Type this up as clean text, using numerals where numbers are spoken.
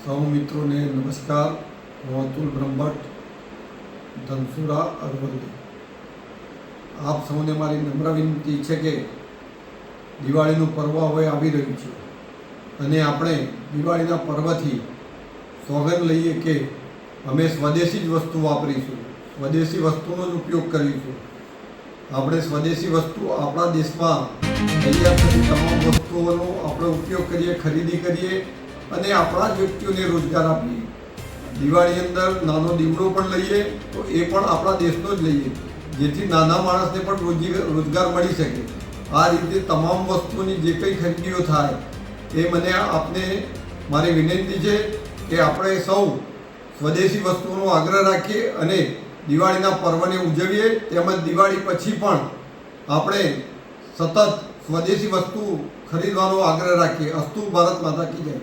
સૌ મિત્રોને નમસ્કાર. હું અતુલ બ્રહ્મભટ્ટ, ધનસુરા, અરવલ્લી. આપ સૌને મારી નમ્ર વિનંતી છે કે દિવાળીનું પર્વ હવે આવી રહ્યું છે અને આપણે દિવાળીના પર્વથી સોગંદ લઈએ કે અમે સ્વદેશી જ વસ્તુ વાપરીશું, સ્વદેશી વસ્તુનો જ ઉપયોગ કરીશું. આપણે સ્વદેશી વસ્તુ આપણા દેશમાં તૈયાર થતી તમામ વસ્તુઓનો આપણે ઉપયોગ કરીએ, ખરીદી કરીએ અને આપણા જ વ્યક્તિઓને રોજગાર આપીએ. દિવાળી અંદર નાનો દીવડો પણ લઈએ તો એ પણ આપણા દેશનો જ લઈએ, જેથી નાના માણસને પણ રોજગાર મળી શકે. આ રીતે તમામ વસ્તુની જે કંઈ ખરીદીઓ થાય એ મને આપને મારી વિનંતી છે કે આપણે સૌ સ્વદેશી વસ્તુઓનો આગ્રહ રાખીએ અને દિવાળીના પર્વને ઉજવીએ. તેમજ દિવાળી પછી પણ આપણે સતત સ્વદેશી વસ્તુ ખરીદવાનો આગ્રહ રાખીએ. અસ્તુ ભારત માતા કી જય.